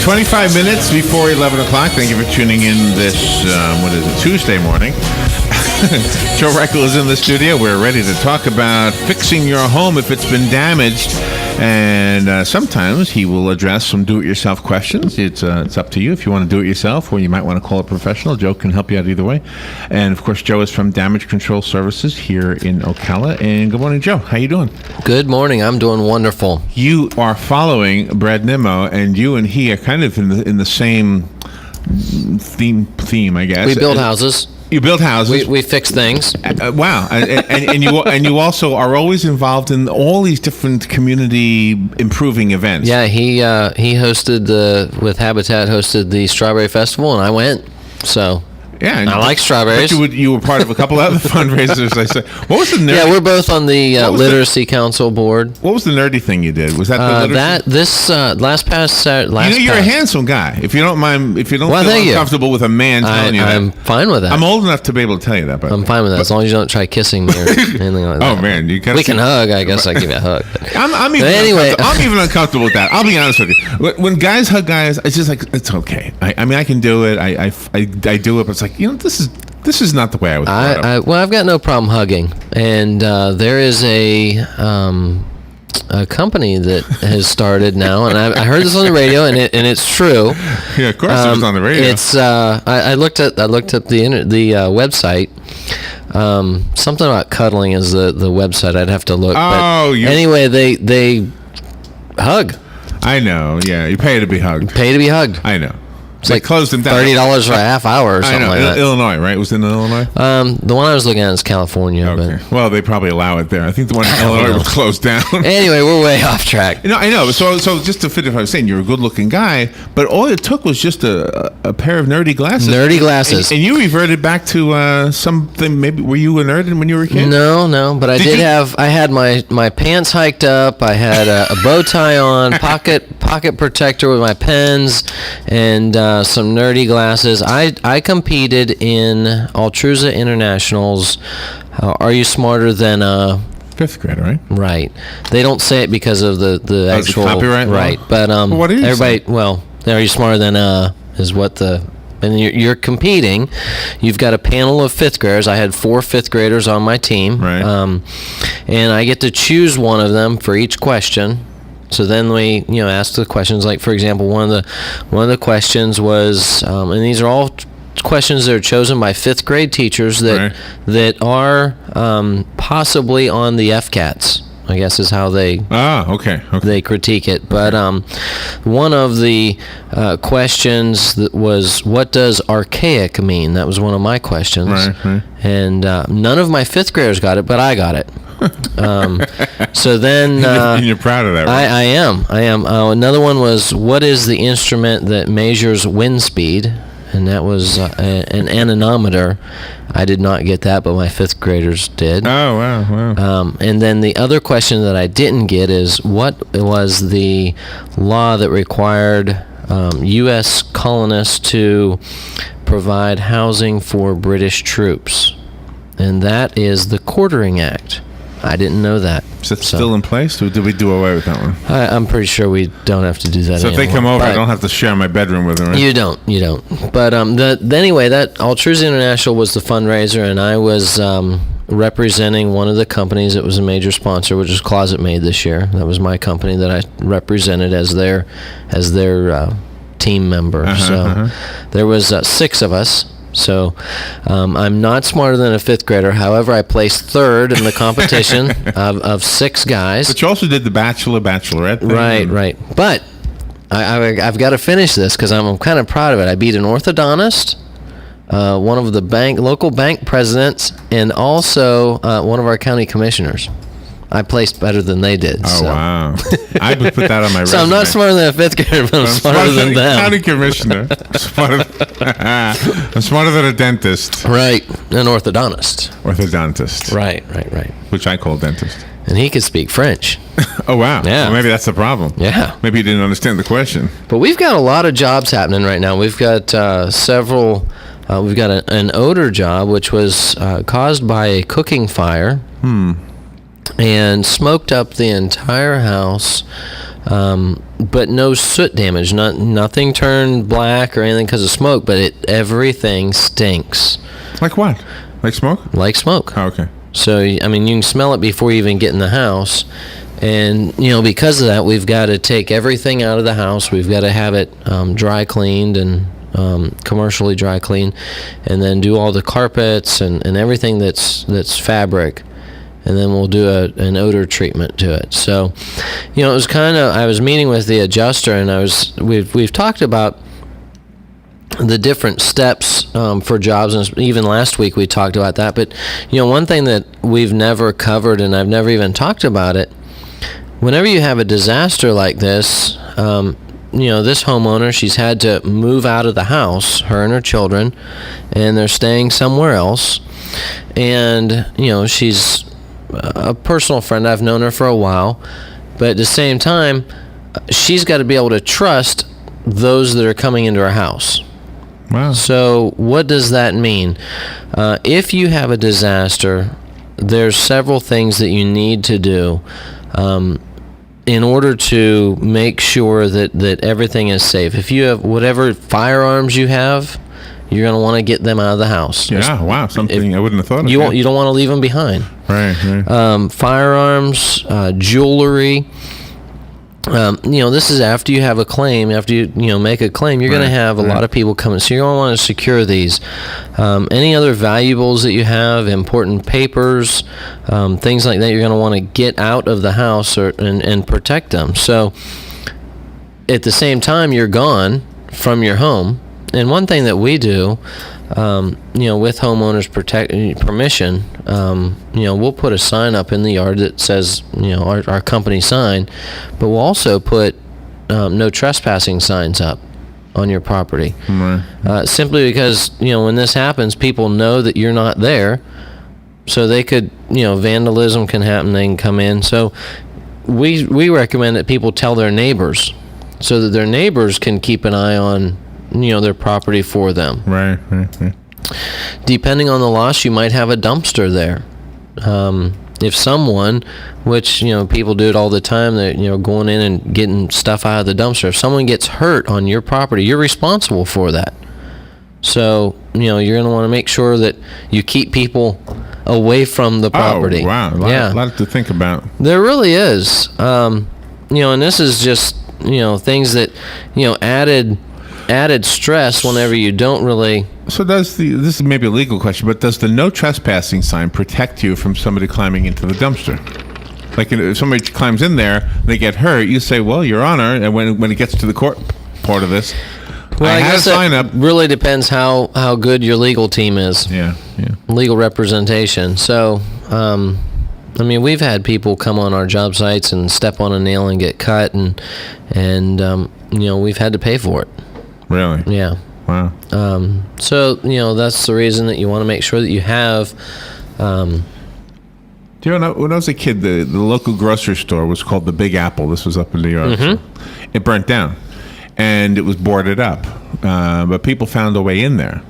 25 minutes before 11 o'clock. Thank you for tuning in this, Tuesday morning. Joe Reichel is in the studio. We're ready to talk about fixing your home if it's been damaged. And sometimes he will address some do-it-yourself questions. It's up to you if you want to do it yourself or you might want to call a professional. Joe can help you out either way. And, of course, Joe is from Damage Control Services here in Ocala. And good morning, Joe. How you doing? Good morning. I'm doing wonderful. You are following Brad Nimmo, and you and he are kind of in the same theme, I guess. We build houses. You build houses. We fix things. Wow, and you also are always involved in all these different community improving events. Yeah, he hosted with Habitat hosted the Strawberry Festival, and I went. So yeah, and I like strawberries. You were part of a couple other fundraisers. I said, what was the nerdy? Yeah, we're both on the Literacy Council board. What was the nerdy thing you did? Was that the literacy? You're a handsome guy. If you don't mind, if you don't feel uncomfortable with a man telling you that, I'm fine with that. I'm old enough to be able to tell you that. I'm fine with that as long as you don't try kissing me or anything like that. Oh man, we can hug. I guess I give you a hug. I'm even uncomfortable with that. I'll be honest with you. When guys hug guys, it's just like it's okay. I mean, I can do it. I do it, but it's like, this is not the way I was brought up. Well, I've got no problem hugging, and there is a company that has started now, and I heard this on the radio, and it's true. Yeah, of course it was on the radio. It's I looked at the website. Something about cuddling is the website. I'd have to look. Anyway, they hug. I know. Yeah, you pay to be hugged. Pay to be hugged. I know. It's like closed them down. $30 for a half hour or something like that. Illinois, right? Was it in Illinois? The one I was looking at is California. Okay. But well, they probably allow it there. I think the one in Illinois was closed down. Anyway, we're way off track. I know. So just to finish what I was saying, you're a good-looking guy, but all it took was just a pair of nerdy glasses. Nerdy glasses. And you reverted back to something. Maybe were you a nerd when you were a kid? No. But I had my pants hiked up. I had a bow tie on, pocket protector with my pens, and some nerdy glasses. I competed in Altruza International's Are You Smarter Than a Fifth grader, right? Right. They don't say it because of the actual the copyright right. But what is everybody? Well, Are You Smarter Than is what and you're competing. You've got a panel of fifth graders. I had 4 fifth graders on my team, right? And I get to choose one of them for each question. So then we, ask the questions. Like, for example, one of the questions was, and these are all questions that are chosen by fifth grade teachers that are possibly on the FCATs, I guess is how they they critique it. But one of the questions that was, what does archaic mean? That was one of my questions. Right. And none of my fifth graders got it, but I got it. So then and you're proud of that, right? I am. Another one was, what is the instrument that measures wind speed? And that was an anemometer. I did not get that, but my fifth graders did. Oh, wow. And then the other question that I didn't get is, what was the law that required U.S. colonists to provide housing for British troops? And that is the Quartering Act. I didn't know that. Is it still in place, or did we do away with that one? I'm pretty sure we don't have to do that So anymore. if they come over, I don't have to share my bedroom with them, right? You don't. But anyway, that Altruza International was the fundraiser, and I was representing one of the companies that was a major sponsor, which is Closet Made this year. That was my company that I represented as their team member. There was 6 of us. So I'm not smarter than a fifth grader. However, I placed 3rd in the competition of 6 guys. But you also did the bachelorette thing. Right. But I've got to finish this because I'm kind of proud of it. I beat an orthodontist, one of the local bank presidents, and also one of our county commissioners. I placed better than they did. Oh, wow. I would put that on my resume. So I'm not smarter than a fifth grader, but I'm smarter than them. County commissioner. I'm smarter than a dentist. Right. An orthodontist. Right. Which I call dentist. And he could speak French. Oh, wow. Yeah. Well, maybe that's the problem. Yeah. Maybe he didn't understand the question. But we've got a lot of jobs happening right now. We've got several. We've got an odor job, which was caused by a cooking fire. And smoked up the entire house. but no soot damage. Nothing turned black or anything because of smoke, but everything stinks. Like what? Like smoke? Like smoke. Oh, okay. So, I mean, you can smell it before you even get in the house. And, because of that, we've got to take everything out of the house. We've got to have it dry cleaned and commercially dry cleaned, and then do all the carpets and everything that's fabric. And then we'll do an odor treatment to it. So, it was I was meeting with the adjuster, and we've talked about the different steps for jobs, and even last week we talked about that. But, one thing that we've never covered, and I've never even talked about it, whenever you have a disaster like this, this homeowner, she's had to move out of the house, her and her children, and they're staying somewhere else. And, she's a personal friend. I've known her for a while. But at the same time, she's got to be able to trust those that are coming into her house. Wow. So what does that mean? If you have a disaster, there's several things that you need to do in order to make sure that everything is safe. If you have whatever firearms you have, you're going to want to get them out of the house. Yeah, wow, something I wouldn't have thought of. You don't want to leave them behind. Right. Firearms, jewelry. This is after you have a claim. After you make a claim, you're going to have a lot of people coming. So you're going to want to secure these. Any other valuables that you have, important papers, things like that, you're going to want to get out of the house and protect them. So at the same time, you're gone from your home. And one thing that we do, with homeowners permission, we'll put a sign up in the yard that says, our company sign, but we'll also put no trespassing signs up on your property. Right. Simply because, when this happens, people know that you're not there, so they could, vandalism can happen, they can come in. So we recommend that people tell their neighbors so that their neighbors can keep an eye on their property for them. Right. Depending on the loss, you might have a dumpster there. If someone, which people do it all the time, they're going in and getting stuff out of the dumpster. If someone gets hurt on your property, you're responsible for that. So you're going to want to make sure that you keep people away from the property. Oh, wow. A lot to think about. There really is. And this is just things that added stress whenever you don't really. So this is maybe a legal question, but does the no trespassing sign protect you from somebody climbing into the dumpster? Like if somebody climbs in there, they get hurt, you say, well, Your Honor, and when it gets to the court part of this, well, I had a sign up. Really depends how good your legal team is. Yeah. Legal representation. So, we've had people come on our job sites and step on a nail and get cut, and we've had to pay for it. Really? Yeah. Wow. So, that's the reason that you want to make sure that you have. Do you know, when I was a kid, the local grocery store was called the Big Apple. This was up in New York. Mm-hmm. It burnt down, and it was boarded up. But people found a way in there.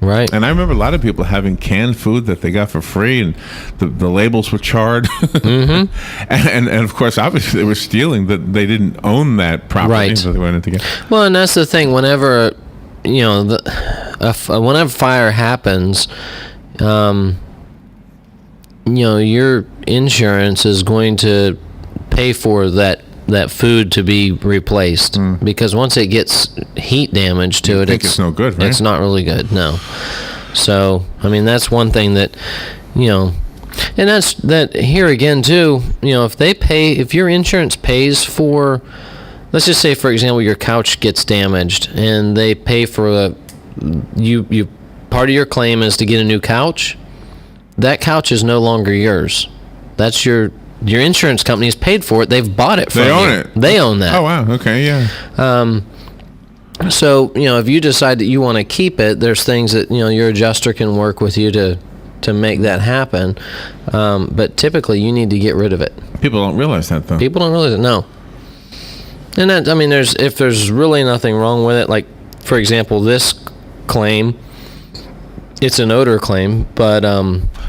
Right. And I remember a lot of people having canned food that they got for free, and the labels were charred. Mm-hmm. and of course, obviously, they were stealing. That they didn't own that property, right. So they went in to get. Well, and that's the thing. Whenever whenever fire happens, your insurance is going to pay for that food to be replaced, because once it gets heat damage to it, it's no good, right? It's not really good, no. So, that's one thing that, and that's that here again too, if your insurance pays for, let's just say, for example, your couch gets damaged and they pay for you part of your claim is to get a new couch. That couch is no longer yours. That's your insurance company has paid for it. They've bought it from you. They own it. They own that. Oh, wow. Okay, yeah. So, if you decide that you want to keep it, there's things that, your adjuster can work with you to make that happen. But typically, you need to get rid of it. People don't realize that, though. People don't realize it, no. And that, if there's really nothing wrong with it, like, for example, this claim, it's an odor claim, but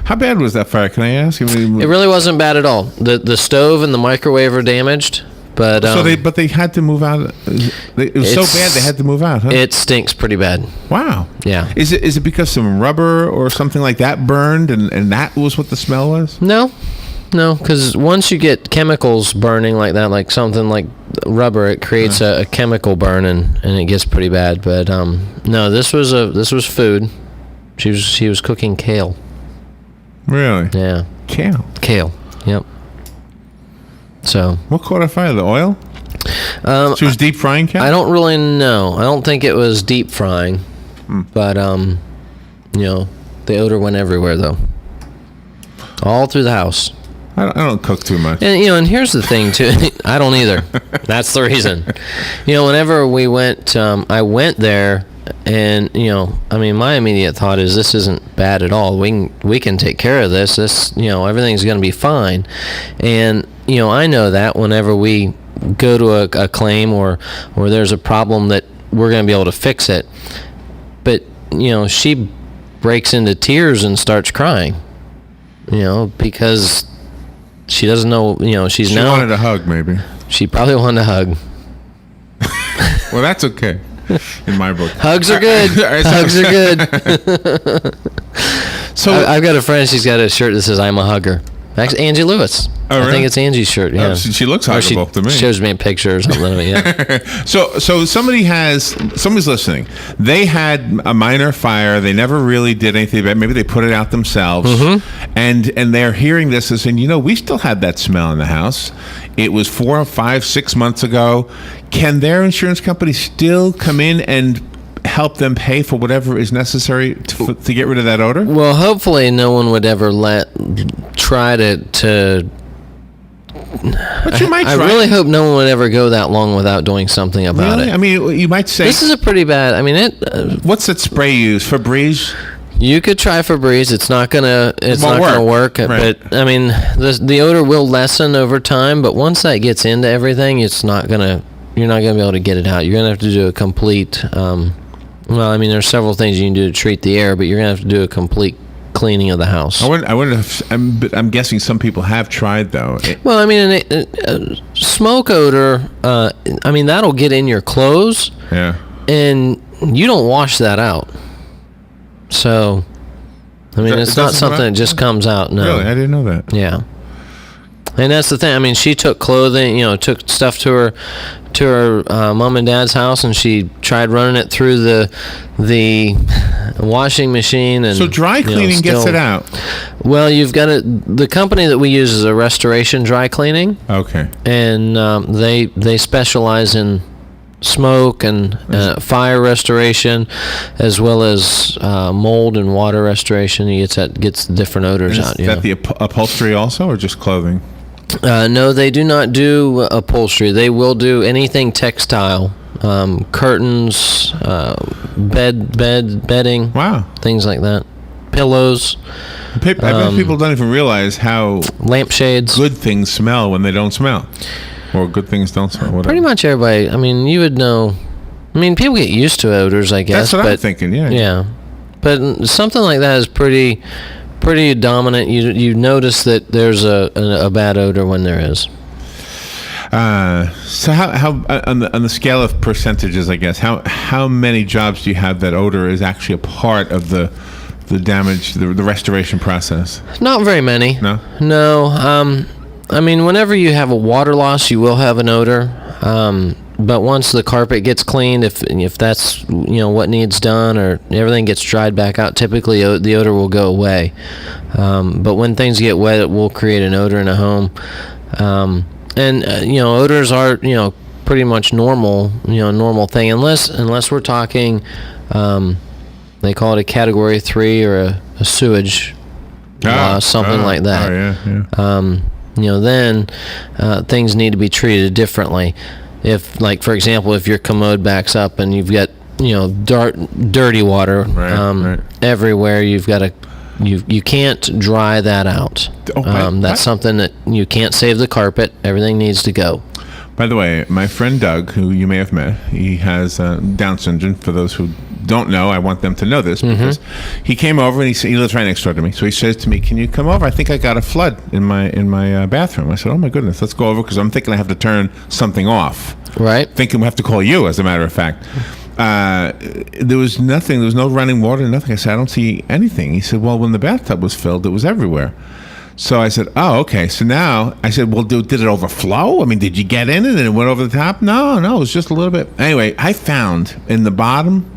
how bad was that fire? Can I ask? It really wasn't bad at all. The stove and the microwave are damaged, But they had to move out. It was so bad they had to move out. Huh? It stinks pretty bad. Wow. Yeah. Is it because some rubber or something like that burned, and that was what the smell was? No, because once you get chemicals burning like that, like something like rubber, it creates a chemical burn, and it gets pretty bad. But no, this was food. She was cooking kale. Really? Yeah. Kale. Yep. So. What caught her fire? The oil? She was deep frying kale? I don't really know. I don't think it was deep frying, but the odor went everywhere though. All through the house. I don't cook too much. And and here's the thing too. I don't either. That's the reason. Whenever we went, I went there, and my immediate thought is this isn't bad at all. We can take care of this. This everything's going to be fine. And I know that whenever we go to a claim or there's a problem that we're going to be able to fix it. But she breaks into tears and starts crying. Because she doesn't know, she wanted a hug, maybe. She probably wanted a hug. Well, that's okay in my book. Hugs are good. Hugs are good. So I've got a friend, she's got a shirt that says, "I'm a hugger." Actually, Angie Lewis. Oh, really? I think it's Angie's shirt, yeah. She looks huggable to me. Shows me a picture or something of it, yeah. So somebody's listening. They had a minor fire. They never really did anything about it. Maybe they put it out themselves. Mm-hmm. And they're hearing this and saying, we still had that smell in the house. It was 4 or 5, 6 months ago. Can their insurance company still come in and help them pay for whatever is necessary to get rid of that odor? Well, hopefully no one would ever try to but you might try. I really hope no one would ever go that long without doing something about it. I mean, you might say this is a pretty bad. What's that spray used? Febreze? You could try Febreze. It's not gonna work. Right. But I mean, the odor will lessen over time. But once that gets into everything, you're not gonna be able to get it out. You're gonna have to do a complete. There's several things you can do to treat the air, but you're gonna have to do a complete cleaning of the house. I'm guessing some people have tried though. Well, smoke odor. That'll get in your clothes. Yeah. And you don't wash that out. So, it's not something that just comes out. No. Really, I didn't know that. Yeah. And that's the thing. She took clothing, took stuff to her mom and dad's house, and she tried running it through the washing machine. And so dry cleaning gets it out. Well, you've got the company that we use is a Restoration Dry Cleaning. Okay. And they specialize in smoke and fire restoration, as well as mold and water restoration. He gets the different odors out. Is that the upholstery also, or just clothing? No, they do not do upholstery. They will do anything textile, curtains, bedding. Wow. Things like that. Pillows. I bet people don't even realize how lampshades. Good things smell when they don't smell, or good things don't smell. Whatever. Pretty much everybody. You would know. People get used to odors, I guess. That's what I'm thinking. Yeah. Yeah, but something like that is pretty dominant. You notice that there's a bad odor when there is. So how on the scale of percentages, I guess, how many jobs do you have that odor is actually a part of the damage, the restoration process? Not very many. No. Whenever you have a water loss, you will have an odor. But once the carpet gets cleaned, if that's what needs done, or everything gets dried back out, typically the odor will go away. But when things get wet, it will create an odor in a home. Odors are pretty much normal thing, unless we're talking. They call it a Category 3 or a sewage loss, something like that. Oh, yeah. Then things need to be treated differently. If, like, for example, if your commode backs up and you've got, dirty water everywhere, you've got to, you can't dry that out. That's something that you can't save the carpet. Everything needs to go. By the way, my friend Doug, who you may have met, he has Down syndrome. For those who don't know, I want them to know this because he came over and he lives right next door to me. So he says to me, "Can you come over? I think I got a flood in my bathroom." I said, "Oh my goodness, let's go over because I'm thinking I have to turn something off." Right. Thinking we have to call you, as a matter of fact. There was nothing. There was no running water, nothing. I said, "I don't see anything." He said, "Well, when the bathtub was filled, it was everywhere." So I said, "Oh, okay." So now I said, "Well, did it overflow? I mean, did you get in it and it went over the top?" No, it was just a little bit. Anyway, I found in the bottom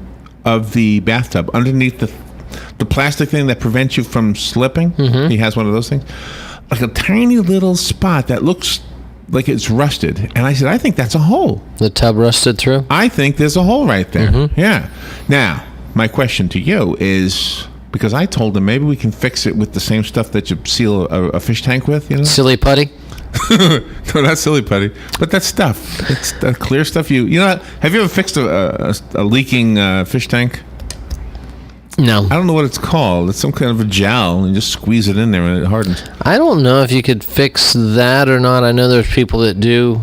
of the bathtub, underneath the plastic thing that prevents you from slipping, he has one of those things, like a tiny little spot that looks like it's rusted. And I said, "I think that's a hole." The tub rusted through? I think there's a hole right there. Yeah. Now, my question to you is, because I told him maybe we can fix it with the same stuff that you seal a fish tank with, you know? Silly putty? No, not silly putty, but that stuff. It's the clear stuff. You know, have you ever fixed a leaking fish tank? No. I don't know what it's called. It's some kind of a gel, and you just squeeze it in there and it hardens. I don't know if you could fix that or not. I know there's people that do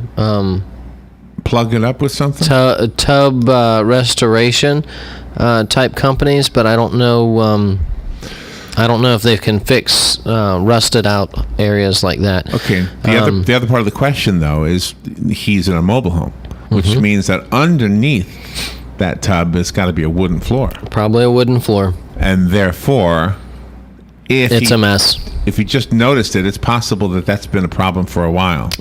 Plug it up with something? tub restoration type companies, but I don't know. I don't know if they can fix rusted out areas like that. Okay. The other part of the question, though, is he's in a mobile home, which means that underneath that tub has got to be a wooden floor. Probably a wooden floor. And therefore, It's a mess. If you just noticed it, it's possible that that's been a problem for a while.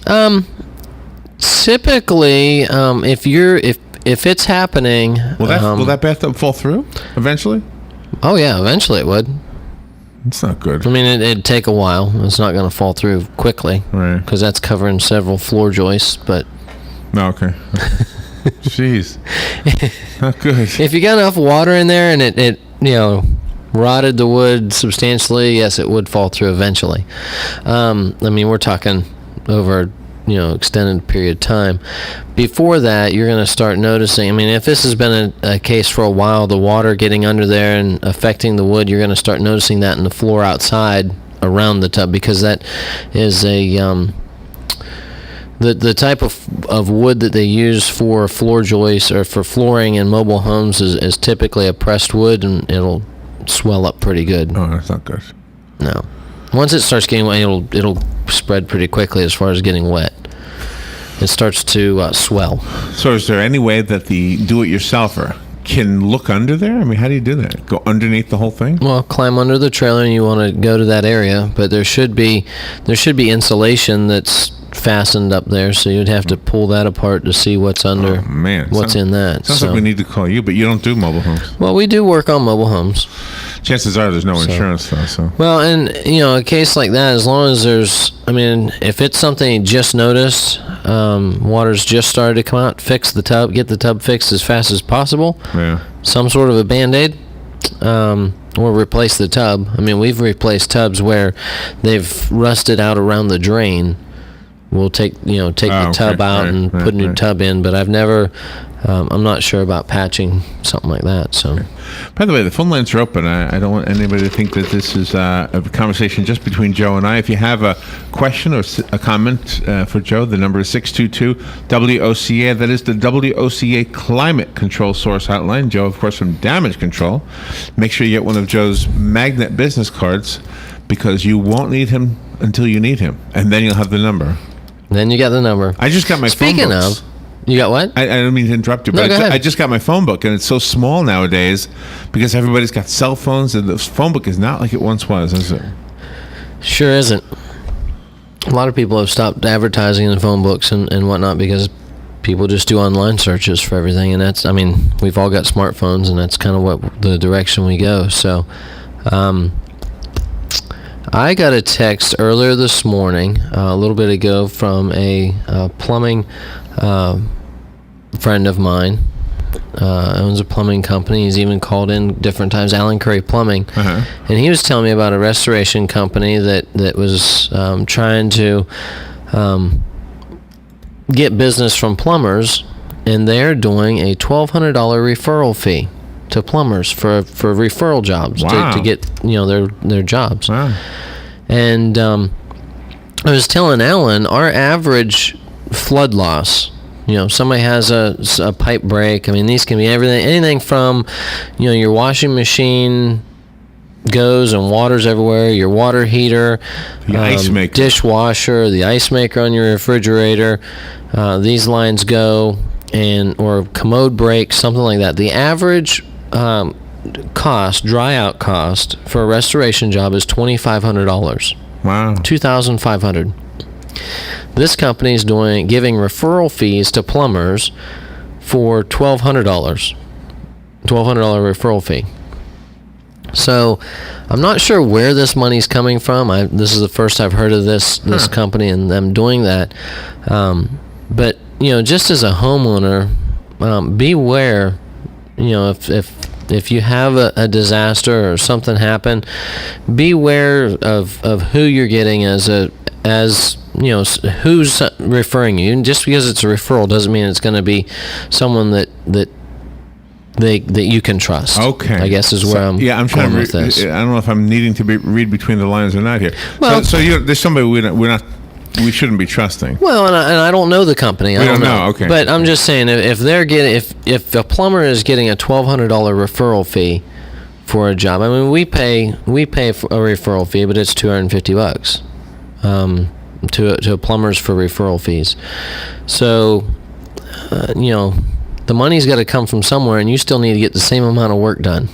Typically, if it's happening, Will that bathtub fall through eventually? Oh yeah, eventually it would. It's not good. I mean, it'd take a while. It's not going to fall through quickly, Right. Because that's covering several floor joists. But No, okay. Jeez. Not good. if you got enough water in there and it rotted the wood substantially, yes, it would fall through eventually. I mean, we're talking over extended period of time. Before that, you're going to start noticing, I mean, if this has been a case for a while, the water getting under there and affecting the wood, you're going to start noticing that in the floor outside around the tub, because that is the type of wood that they use for floor joists or for flooring in mobile homes is typically a pressed wood, and it'll swell up pretty good. Oh, that's not good. No. Once it starts getting wet, it'll spread pretty quickly as far as getting wet. It starts to swell. So is there any way that the do-it-yourselfer can look under there? I mean, how do you do that? Go underneath the whole thing? Well, climb under the trailer and you want to go to that area, but there should be insulation that's fastened up there, so you'd have to pull that apart to see what's under, what's in that. Sounds like we need to call you, but you don't do mobile homes. Well, we do work on mobile homes. Chances are there's no insurance, though. So. Well, and, a case like that, as long as if it's something you just noticed, water's just started to come out, fix the tub, get the tub fixed as fast as possible. Yeah. Some sort of a Band-Aid, or replace the tub. I mean, we've replaced tubs where they've rusted out around the drain. We'll take the tub out and put a new tub in, but I've never, I'm not sure about patching something like that. So, okay. By the way, the phone lines are open. I don't want anybody to think that this is a conversation just between Joe and I. If you have a question or a comment for Joe, the number is 622-WOCA. That is the WOCA Climate Control Source Hotline. Joe, of course, from Damage Control. Make sure you get one of Joe's magnet business cards, because you won't need him until you need him, and then you'll have the number. Then you got the number. I just got my phone book. Speaking of, you got what? I don't mean to interrupt you, but I just got my phone book, and it's so small nowadays because everybody's got cell phones, and the phone book is not like it once was, is it? Sure isn't. A lot of people have stopped advertising in the phone books and whatnot because people just do online searches for everything, and that's, I mean, we've all got smartphones, and that's kind of what the direction we go. So, I got a text earlier this morning, a little bit ago, from a plumbing friend of mine. Owns a plumbing company. He's even called in different times, Alan Curry Plumbing. And he was telling me about a restoration company that was trying to get business from plumbers, and they're doing a $1,200 referral fee to plumbers for referral jobs. Wow. to get their jobs. Wow. And I was telling Alan, our average flood loss. Somebody has a pipe break. I mean, these can be anything from, your washing machine goes and water's everywhere, your water heater, the ice maker, dishwasher, the ice maker on your refrigerator. These lines go, or commode break, something like that. The average dry out cost for a restoration job is $2,500. Wow. $2,500. This company is giving referral fees to plumbers for $1,200. $1,200 referral fee. So I'm not sure where this money's coming from. This is the first I've heard of this company and them doing that. But just as a homeowner, beware. If you have a disaster or something happen, beware of who you're getting as who's referring you. And just because it's a referral doesn't mean it's going to be someone that you can trust. Okay, I guess is where I'm trying going to with this. I don't know if I'm needing to read between the lines or not here. Well, so there's somebody we shouldn't be trusting. Well, and I don't know the company. I don't know. Okay. But I'm just saying, if a plumber is getting a $1,200 referral fee for a job, I mean, we pay for a referral fee, but it's $250 to plumbers for referral fees. So, the money's got to come from somewhere, and you still need to get the same amount of work done.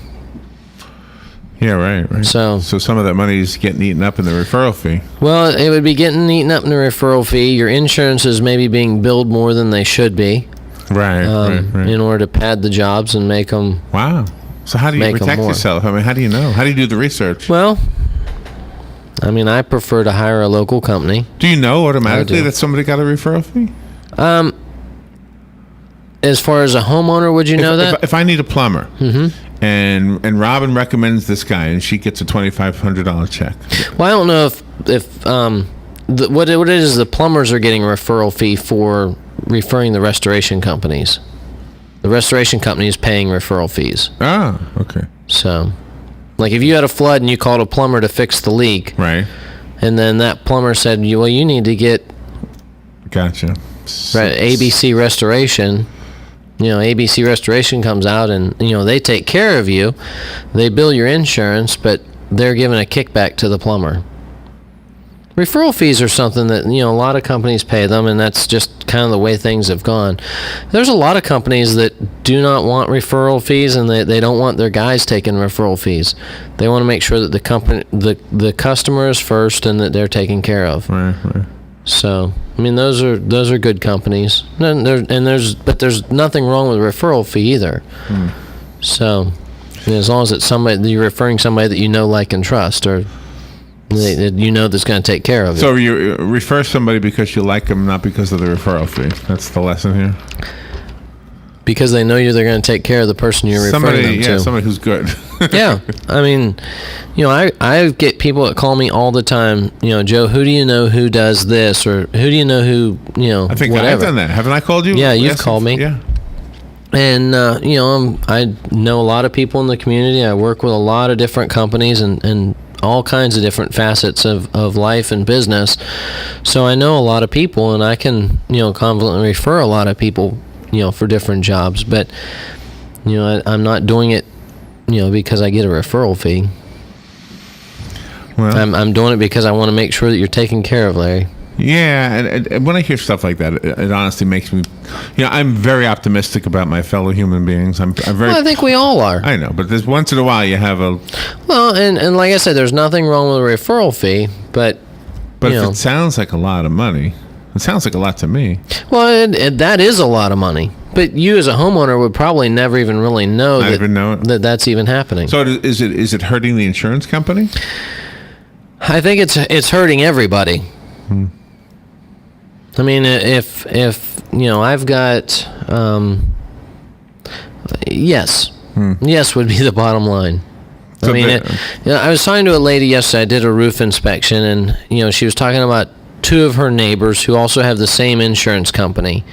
Yeah, right. So some of that money is getting eaten up in the referral fee. Well, it would be getting eaten up in the referral fee. Your insurance is maybe being billed more than they should be. Right. In order to pad the jobs and make them. Wow. So how do you protect yourself? I mean, how do you know? How do you do the research? Well, I mean, I prefer to hire a local company. Do you know automatically that somebody got a referral fee? As far as a homeowner, would you know that? If I need a plumber, and Robin recommends this guy, and she gets a $2,500 check. Well, I don't know if what it is. The plumbers are getting a referral fee for referring the restoration companies. The restoration company is paying referral fees. Ah, okay. So, like if you had a flood and you called a plumber to fix the leak, right, and then that plumber said, "Well, you need to get." Gotcha. ABC Restoration. ABC Restoration comes out and, they take care of you. They bill your insurance, but they're giving a kickback to the plumber. Referral fees are something that, a lot of companies pay them, and that's just kind of the way things have gone. There's a lot of companies that do not want referral fees, and they don't want their guys taking referral fees. They want to make sure that the customer is first and that they're taken care of. Right. So, I mean, those are good companies, and there's nothing wrong with a referral fee either. So, as long as it's somebody you're referring somebody that you know, like, and trust, or that's going to take care of it. So you refer somebody because you like them, not because of the referral fee. That's the lesson here. Because they know they're going to take care of the person you're referring them to. Somebody who's good. Yeah, I mean, I get people that call me all the time. Joe, who do you know who does this, or who do you know who I think whatever. I've done that. Haven't I called you? Yeah, you've called me. Yeah. And I know a lot of people in the community. I work with a lot of different companies and all kinds of different facets of life and business. So I know a lot of people, and I can confidently refer a lot of people for different jobs. But I'm not doing it because I get a referral fee. Well, I'm doing it because I want to make sure that you're taken care of, Larry. Yeah, and when I hear stuff like that, it honestly makes me, I'm very optimistic about my fellow human beings. I'm very. Well, I think we all are. I know, but there's once in a while you have a. Well, and like I said, there's nothing wrong with a referral fee, but. But if it sounds like a lot of money, it sounds like a lot to me. Well, that is a lot of money. But you as a homeowner would probably never even really know that that's even happening. So is it hurting the insurance company? I think it's hurting everybody. I mean, if I've got yes would be the bottom line. So I was talking to a lady yesterday. I did a roof inspection, and she was talking about two of her neighbors who also have the same insurance company.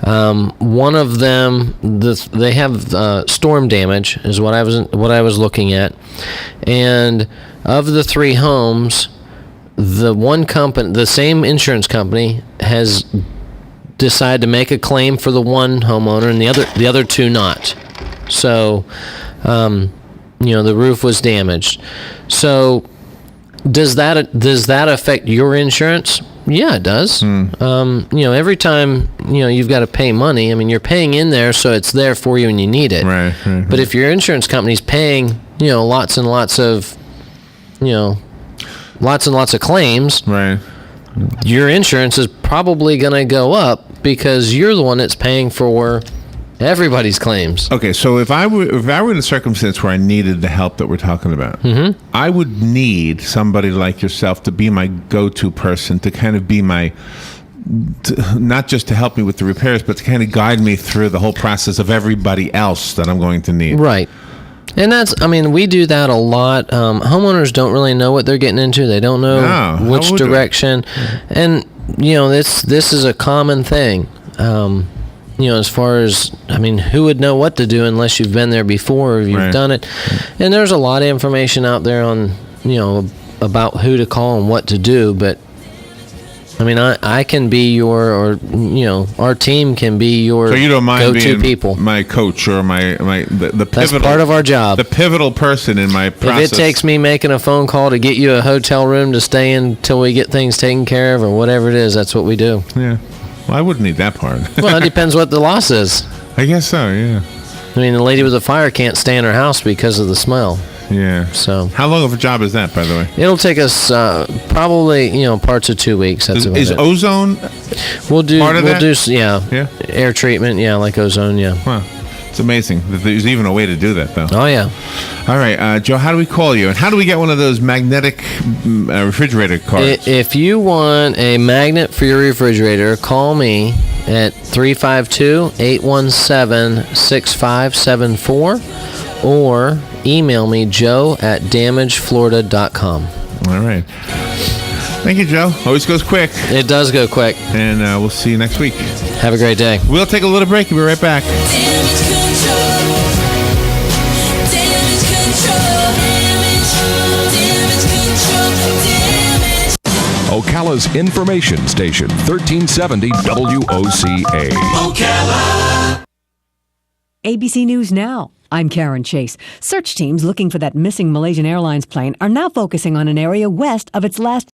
One of them, they have storm damage, is what I was looking at, and of the three homes, the same insurance company has decide to make a claim for the one homeowner and the other two not. So, the roof was damaged. So, does that affect your insurance? Yeah, it does. Every time, you've got to pay money. I mean, you're paying in there, so it's there for you when you need it. Right. But if your insurance company's paying, lots and lots of claims, right, your insurance is probably going to go up because you're the one that's paying for everybody's claims. Okay, so if I were in a circumstance where I needed the help that we're talking about, I would need somebody like yourself to be my go-to person, to kind of be not just to help me with the repairs, but to kind of guide me through the whole process of everybody else that I'm going to need. Right. And we do that a lot. Homeowners don't really know what they're getting into. They don't know which direction. And, this is a common thing. As far as, who would know what to do unless you've been there before or you've done it. And there's a lot of information out there on, about who to call and what to do. But, I can be our team can be your so you don't mind go-to being people. My coach or the pivotal. That's part of our job. The pivotal person in my process. If it takes me making a phone call to get you a hotel room to stay in until we get things taken care of or whatever it is, that's what we do. Yeah. Well, I wouldn't need that part. Well, it depends what the loss is. I guess so, yeah. The lady with the fire can't stay in her house because of the smell. Yeah. So. How long of a job is that, by the way? It'll take us probably, parts of 2 weeks. That's is ozone We'll do part of that? Yeah. Air treatment, like ozone, yeah. Wow. It's amazing that there's even a way to do that, though. Oh, yeah. All right, Joe, how do we call you? And how do we get one of those magnetic refrigerator cards? If you want a magnet for your refrigerator, call me at 352-817-6574 or email me, joe@damageflorida.com. All right. Thank you, Joe. Always goes quick. It does go quick. And we'll see you next week. Have a great day. We'll take a little break and be right back. Ocala's information station, 1370 WOCA. Ocala. ABC News Now. I'm Karen Chase. Search teams looking for that missing Malaysian Airlines plane are now focusing on an area west of its last